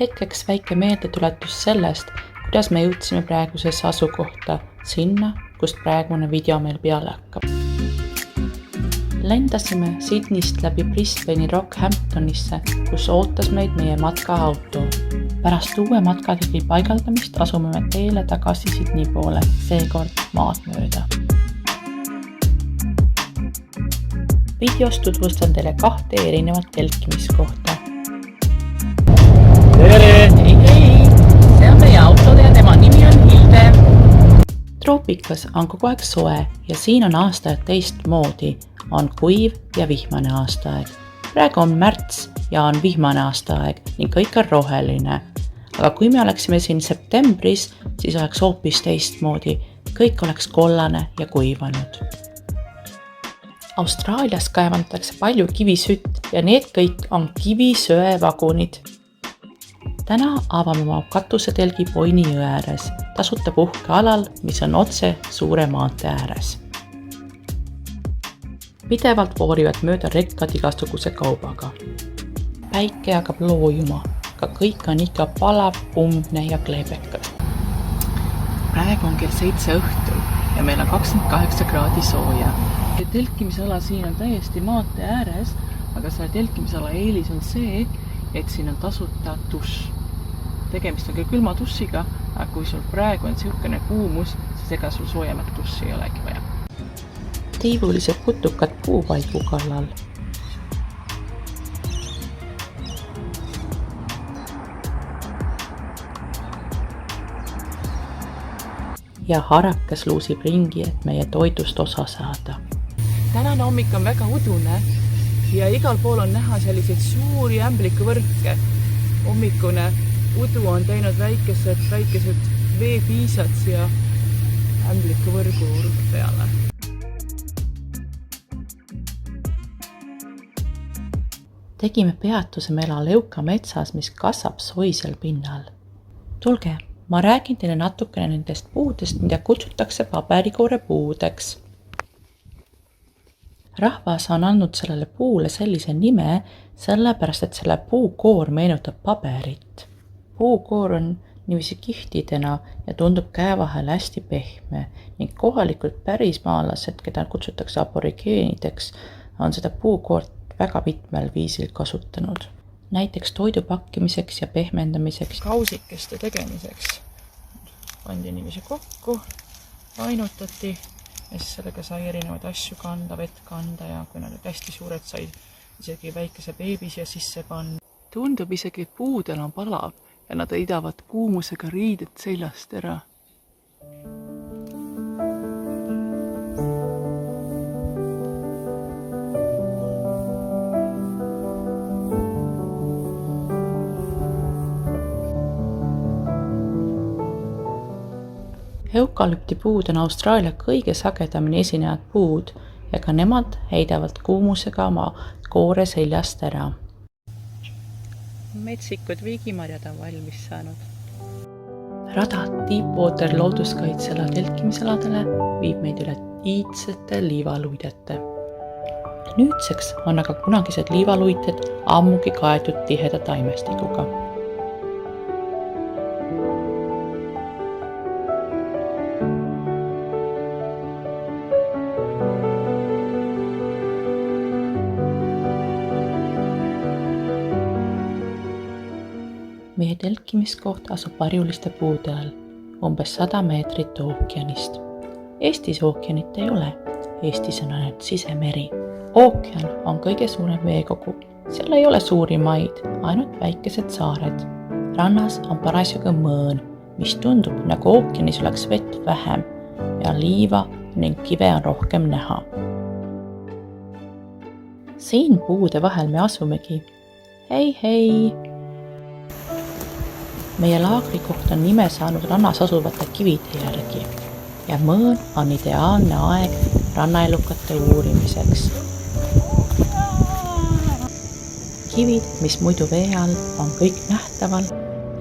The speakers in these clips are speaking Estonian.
Hetkeks väike meeldetuletus sellest, kuidas me jõudsime praegusesse asukohta, sinna, kust praegune video meil peale hakkab. Lendasime Sydneyst läbi Brisbane'i Rockhamptonisse, kus ootas meid meie matkaauto. Pärast uue matkatigi paigaldamist asume me teele tagasi Sydney poole, seekord maad mööda. Videos tutvustan teile 2 erinevat telkimiskohta. Tere! Hei! See on meie autode ja tema nimi on Hilde. Troopikas on kogu aeg soe ja siin on aastaid teistmoodi. On kuiv ja vihmane aastaaeg. Praegu on märts ja on vihmane aastaaeg ning kõik on roheline. Aga kui me oleksime siin septembris, siis oleks hoopis teistmoodi. Kõik oleks kollane ja kuivanud. Austraalias kaevandatakse palju kivisütt ja need kõik on kivisöevagunid. Täna avame oma katusetelgi Boyni jõe ääres, tasuta puhkealal, mis on otse suure maantee ääres. Pidevalt voorivad mööda rekkad igasuguse kaubaga. Päike hakkab loojuma, aga kõik on ikka palav, umbne ja kleebekas. Praegu on kell 7 õhtul ja meil on 28 kraadi sooja. Telkimisala siin on täiesti maantee ääres, aga selle telkimisala eelis on see, et siin on tasuta dušš. Tegemist on küll külma dušiga, aga kui sul praegu on siukene kuumus, siis ega sul soojemat duši ei olegi vaja. Tiivulised putukad puupaigu kallal. Ja harakas luusib ringi, et meie toidust osa saada. Tänane hommik on väga udune ja igal pool on näha selliseid suuri ämblikuvõrke. Hommikune udu on teinud väikesed veepiisad siia ämblikuvõrgu peale. Tegime peatuse Mela Leuka metsas, mis kasvab soisel pinnal. Tulge, ma räägin teile natukene nendest puudest, mida kutsutakse paberikoore puudeks. Rahvas on andnud sellele puule sellise nime, sellepärast et selle puukoor meenutab paberit. Puukoor on niiviisi kihtidena ja tundub käe vahel hästi pehme ning kohalikud pärismaalased, keda kutsutakse aborigeenideks, on seda puukoort väga mitmel viisil kasutanud. Näiteks toidu pakkimiseks ja pehmendamiseks. Kausikeste tegemiseks pandi niiviisi kokku, painutati ja siis sellega sai erinevaid asju kanda, vett kanda ja kui nad hästi suured sai isegi väikese beebi siia sisse panna. Tundub isegi, et puudel on palav ja nad heidavad kuumusega riided seljast ära. Eukalüptipuud on Austraalia kõige sagedamini esinevad puud ja ka nemad heidavad kuumusega oma koore seljast ära. Metsikud viigimarjad on valmis saanud. Rada Deepwater looduskaitsela telkimisaladele viib meid üle iidsete liivaluidete. Nüüdseks on aga kunagised liivaluited ammugi kaetud tiheda taimestikuga. Meie telkimiskoht asub varjuliste puude all, umbes 100 meetrit ookeanist. Eestis ookeanit ei ole, Eestis on ainult sisemeri. Ookean on kõige suurem veekogu, seal ei ole suuri maid, ainult väikesed saared. Rannas on parasjagu mõõn, mis tundub nagu ookeanis oleks vett vähem ja liiva ning kive on rohkem näha. Siin puude vahel me asumegi. Hei! Meie laagrikoht on nime saanud rannas asuvate kivide järgi ja mõõn on ideaalne aeg rannaelukate uurimiseks. Kivid, mis muidu vee all, on kõik nähtaval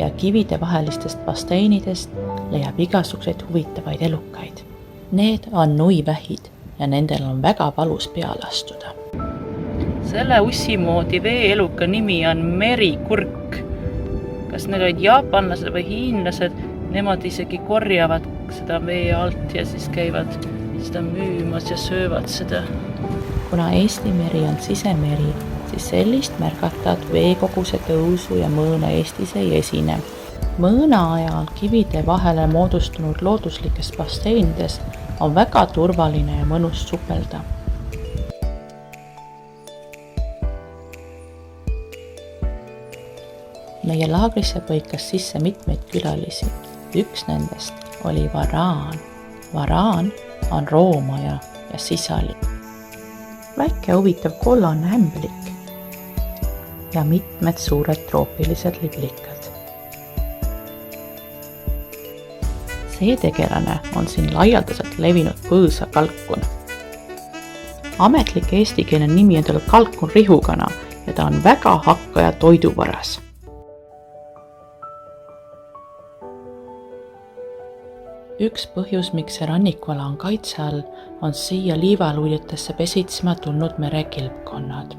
ja kivide vahelistest basteinidest leiab igasuguseid huvitavaid elukaid. Need on nuivähid ja nendel on väga valus peale astuda. Selle ussimoodi veeeluka nimi on merikurk. Ka kas need olid jaapanlased või hiinlased, nemad isegi korjavad seda vee alt ja siis käivad seda müümas ja söövad seda. Kuna Eesti meri on sisemeri, siis sellist märgatavat veekoguse tõusu ja mõõna Eestis ei esine. Mõõna ajal kivide vahele moodustunud looduslikes basseinides on väga turvaline ja mõnus supelda. Meie laagrisse põikas sisse mitmeid külalisi. Üks nendest oli Varaan. Varaan on roomaja ja sisali. Väike huvitav kollane ämblik ja mitmed suured troopilised liblikad. See tegelane on siin laialdaselt levinud põõsakalkun. Ametlik eestikeelne nimi on tal kalkun rihukana ja ta on väga hakkaja toiduvaras. Üks põhjus, miks see rannikuala on kaitse all, on siia liivaluidjatesse pesitsema tulnud merekilpkonnad.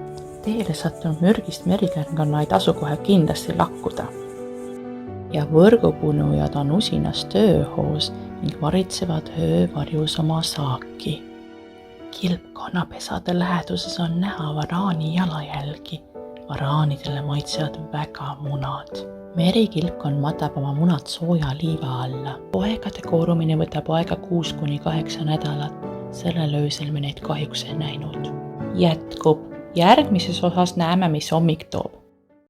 Teele sattunud mürgist merikärnkonna ei tasu kohe kindlasti lakkuda. Ja võrgupunujad on usinas tööhoos ning varitsevad öövarjus oma saaki. Kilpkonnapesade läheduses on näha varaani jalajälgi. Varaanidele maitsevad väga munad. Merikilpkonn matab oma munad sooja liiva alla. Poegade koorumine võtab aega 6–8 nädalat. Sellel öösel me neid kahjuks ei näinud. Jätkub. Järgmises osas näeme, mis hommik toob.